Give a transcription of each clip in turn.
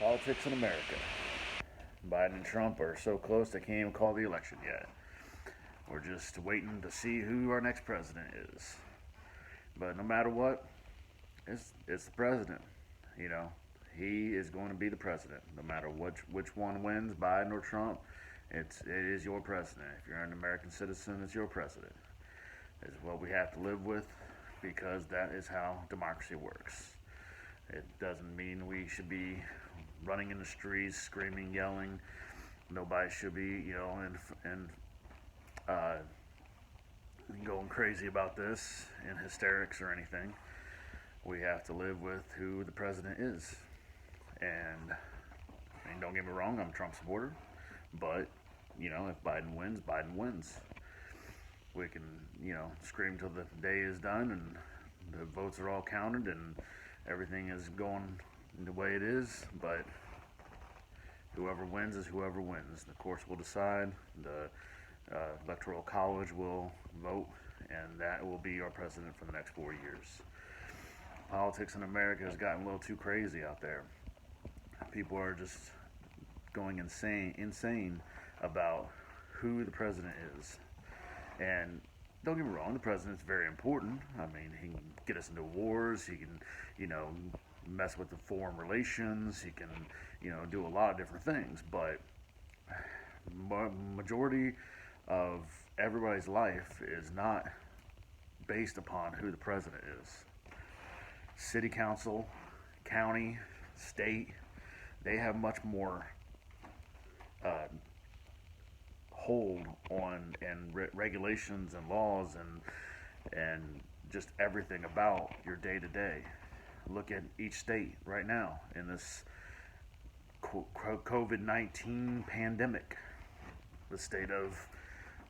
Politics in America. Biden and Trump are so close they can't even call the election yet. We're just waiting to see who our next president is. But no matter what, it's the president. You know, he is going to be the president. No matter which one wins, Biden or Trump, it is your president. If you're an American citizen, it's your president. It's what we have to live with because that is how democracy works. It doesn't mean we should be running in the streets, screaming, yelling. Nobody should be, and uh, going crazy about this in hysterics or anything. We have to live with who the president is. And I mean, don't get me wrong, I'm a Trump supporter, but if Biden wins, Biden wins. We can, scream till the day is done and the votes are all counted and everything is going the way it is, but whoever wins is whoever wins. The courts will decide, the electoral college will vote, and that will be our president for the next 4 years. Politics in America has gotten a little too crazy out there. People are just going insane about who the president is. And don't get me wrong, the president's very important. I mean, he can get us into wars. He can, mess with the foreign relations. He can, do a lot of different things. But majority of everybody's life is not based upon who the president is. City council, county, state, they have much more hold on and regulations and laws and just everything about your day to day. Look at each state right now in this COVID-19 pandemic. The state of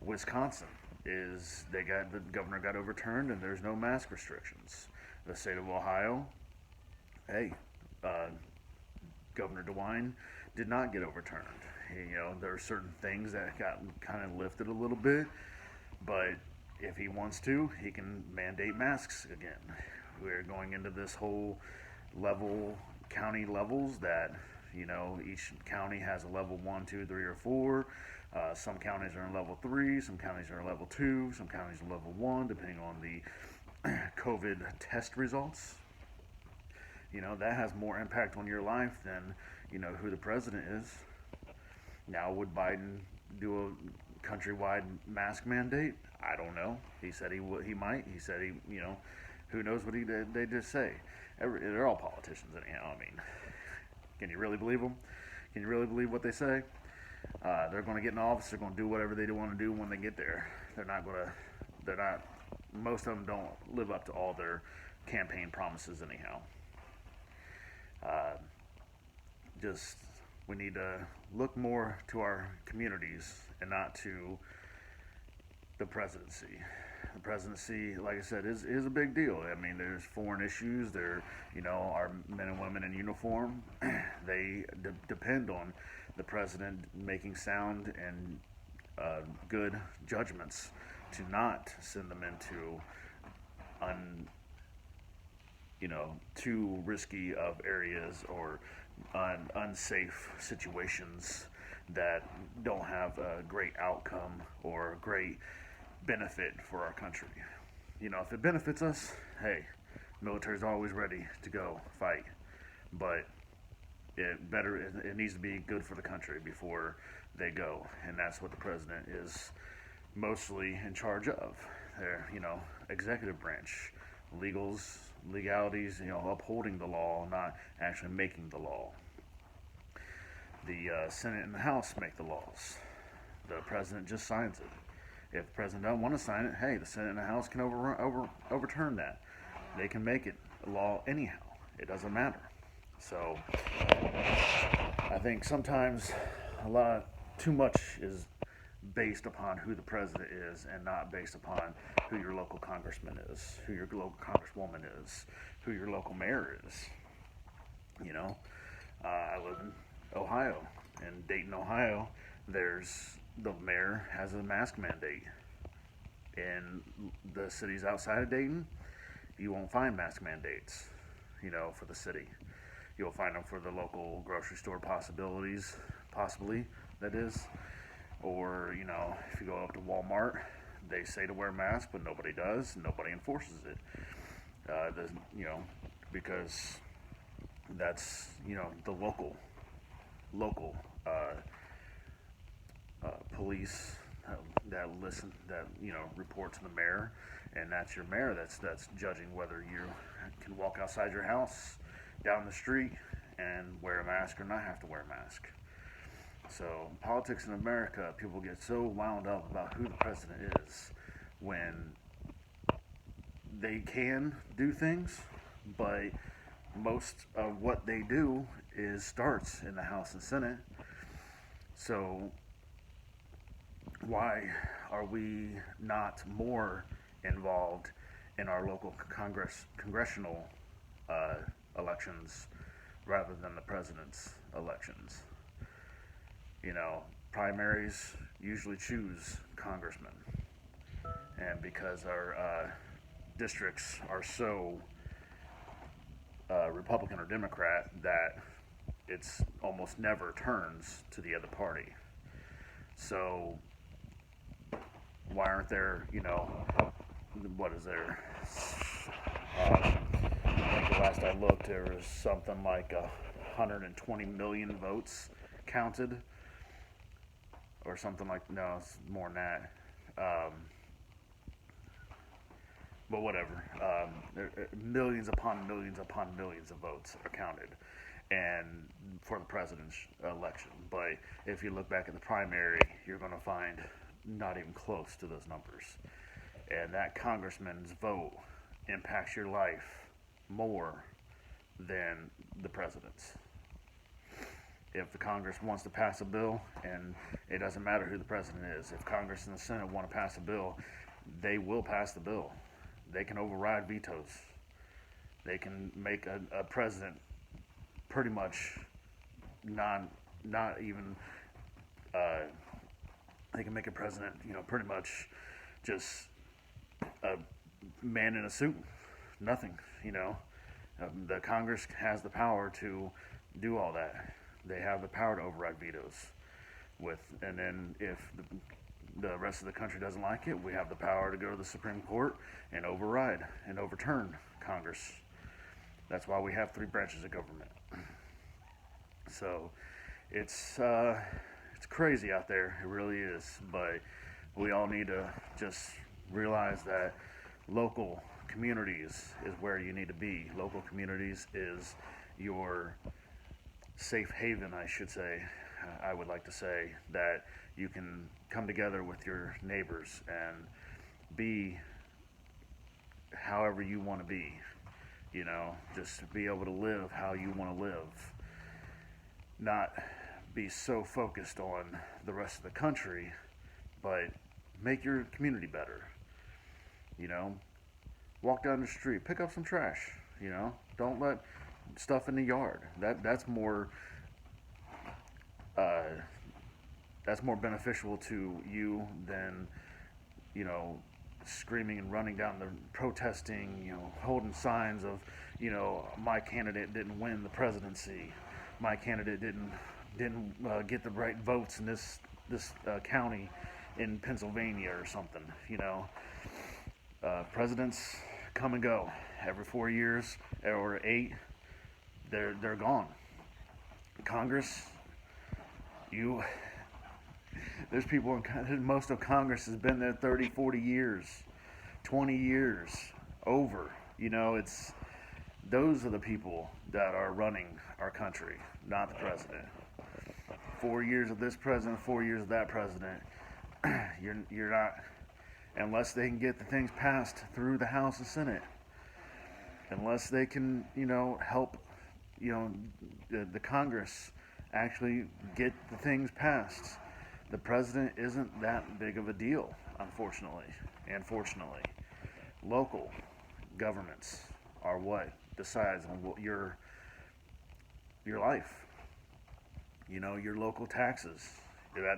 Wisconsin the governor got overturned and there's no mask restrictions. The state of Ohio, hey, Governor DeWine did not get overturned. There are certain things that got kind of lifted a little bit, but if he wants to, he can mandate masks again. We're going into this whole county levels that, each county has a level 1, 2, 3, or 4. Some counties are in level 3, some counties are in level 2, some counties are level 1, depending on the COVID test results. That has more impact on your life than, who the president is. Now, would Biden do a countrywide mask mandate? I don't know. He said he might. He said who knows what they just say. They're all politicians anyhow. I mean, can you really believe them? Can you really believe what they say? They're going to get in office. They're going to do whatever they want to do when they get there. Most of them don't live up to all their campaign promises anyhow. We need to look more to our communities and not to the presidency. The presidency, like I said, is a big deal. I mean, there's foreign issues. Our men and women in uniform, they depend on the president making sound and good judgments to not send them into too risky of areas or unsafe situations that don't have a great outcome or a great benefit for our country. If it benefits us, hey, military's always ready to go fight. But it needs to be good for the country before they go, and that's what the president is mostly in charge of. They're, executive branch, legalities, upholding the law, not actually making the law. The Senate and the House make the laws. The president just signs it. If the president doesn't want to sign it, hey, the Senate and the House can overturn that. They can make it law anyhow. It doesn't matter. So I think sometimes too much is based upon who the president is and not based upon who your local congressman is, who your local congresswoman is, who your local mayor is. I live in Ohio. In Dayton, Ohio, the mayor has a mask mandate. In the cities outside of Dayton, you won't find mask mandates, for the city. You'll find them for the local grocery store possibly, that is. Or, if you go up to Walmart, they say to wear masks, but nobody does. Nobody enforces it. Because that's, the local police that report to the mayor, and that's your mayor that's judging whether you can walk outside your house, down the street, and wear a mask or not have to wear a mask. So politics in America, people get so wound up about who the president is when they can do things, but most of what they do starts in the House and Senate. So why are we not more involved in our local congressional elections rather than the president's elections? Primaries usually choose congressmen, and because our districts are so Republican or Democrat that it's almost never turns to the other party. So why aren't there, what is there? I think the last I looked, there was something like 120 million votes counted, or something like, no, it's more than that. But whatever. Millions upon millions upon millions of votes are counted, and for the president's election. But if you look back at the primary, you're going to find not even close to those numbers. And that congressman's vote impacts your life more than the president's. If the Congress wants to pass a bill, and it doesn't matter who the president is, if Congress and the Senate want to pass a bill, they will pass the bill. They can override vetoes. They can make a president pretty much not even, they can make a president, pretty much just a man in a suit. Nothing, The Congress has the power to do all that. They have the power to override vetoes. And then if the rest of the country doesn't like it, we have the power to go to the Supreme Court and override and overturn Congress. That's why we have 3 branches of government. So it's crazy out there. It really is. But we all need to just realize that local communities is where you need to be. Local communities is your safe haven, I should say. I would like to say that you can come together with your neighbors and be however you want to be, just be able to live how you want to live, not be so focused on the rest of the country, but make your community better. Walk down the street, pick up some trash, don't let stuff in the yard. That's more beneficial to you than screaming and running down the protesting, holding signs of my candidate didn't win the presidency, my candidate didn't get the right votes in this county in Pennsylvania or something. Presidents come and go every 4 years or 8. They're gone. Congress, there's people most of Congress has been there 30, 40 years, 20 years, over. Those are the people that are running our country, not the president. 4 years of this president, 4 years of that president. You're not, unless they can get the things passed through the House and Senate, unless they can, help, the Congress actually get the things passed. The president isn't that big of a deal, unfortunately and fortunately. Local governments are what decides on what your life. Your local taxes.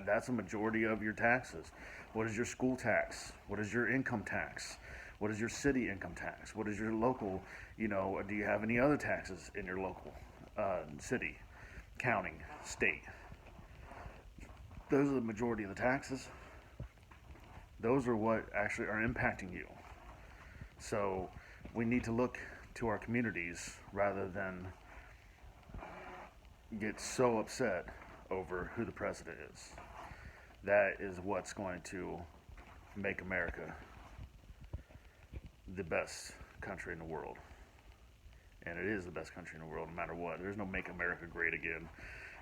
That's a majority of your taxes. What is your school tax? What is your income tax? What is your city income tax? What is your local, do you have any other taxes in your local city, county, state. Those are the majority of the taxes. Those are what actually are impacting you. So we need to look to our communities rather than get so upset over who the president is. That is what's going to make America the best country in the world. And it is the best country in the world no matter what. There's no make America great again.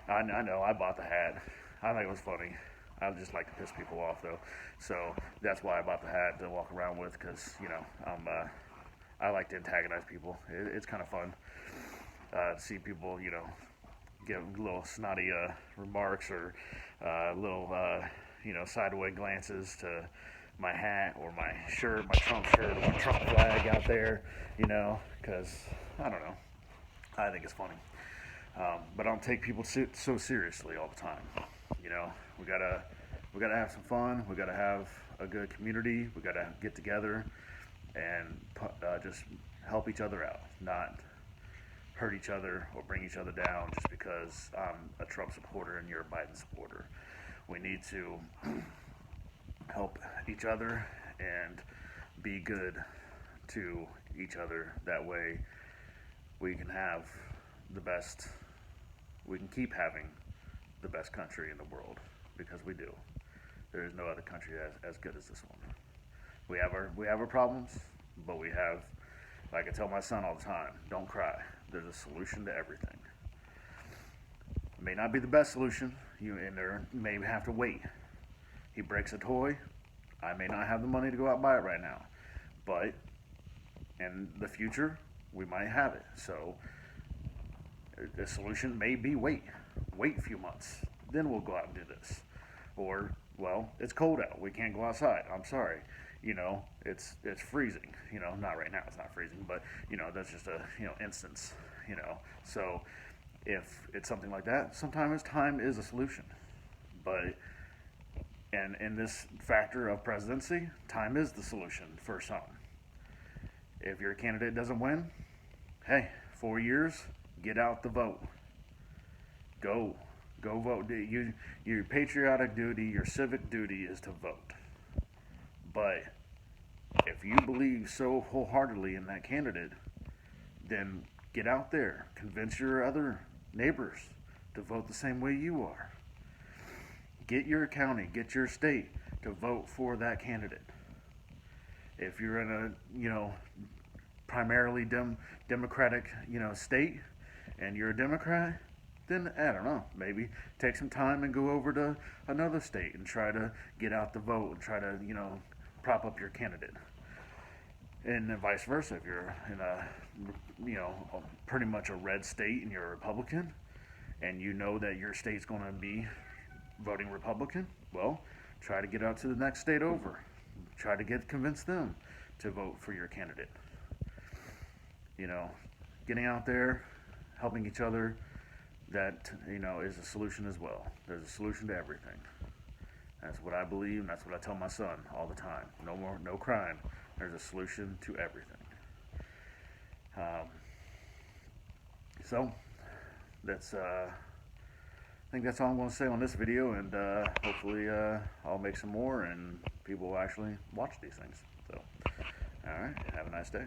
I know, I bought the hat. I think it was funny. I just like to piss people off though. So that's why I bought the hat to walk around with, because, you know, I like to antagonize people. It's kind of fun to see people, you know, give little snotty remarks or little, you know, sideways glances to my hat or my shirt, my Trump shirt, or my Trump flag out there, you know, because, I don't know, I think it's funny. But I don't take people so seriously all the time. You know, we gotta have some fun. We gotta have a good community. We gotta get together and just help each other out, not hurt each other or bring each other down just because I'm a Trump supporter and you're a Biden supporter. We need to help each other and be good to each other. That way we can have the best, we can keep having the best country in the world, because we do. There is no other country as good as this one. We have our problems, but we have, like I tell my son all the time, don't cry. There's a solution to everything. It may not be the best solution, you may have to wait. He breaks a toy, I may not have the money to go out and buy it right now, but in the future, we might have it. So the solution may be wait a few months, then we'll go out and do this. Or, well, it's cold out, we can't go outside, I'm sorry, you know, it's freezing, you know, not right now, it's not freezing, but, you know, that's just a, you know, instance, you know. So if it's something like that, sometimes time is a solution. But and in this factor of presidency, time is the solution for some. If your candidate doesn't win, hey, 4 years, get out the vote. Go vote. Your patriotic duty, your civic duty is to vote. But if you believe so wholeheartedly in that candidate, then get out there, convince your other neighbors to vote the same way you are. Get your county, get your state to vote for that candidate. If you're in a, you know, primarily Democratic, you know, state, and you're a Democrat, then I don't know, maybe take some time and go over to another state and try to get out the vote and try to, you know, prop up your candidate. And then vice versa, if you're in a, you know, pretty much a red state and you're a Republican, and you know that your state's going to be voting Republican, well, try to get out to the next state over. Try to convince them to vote for your candidate. You know, getting out there, helping each other, that, you know, is a solution as well. There's a solution to everything. That's what I believe, and that's what I tell my son all the time. No crime. There's a solution to everything. So that's I think that's all I'm going to say on this video, and hopefully I'll make some more and people will actually watch these things. So, all right, have a nice day.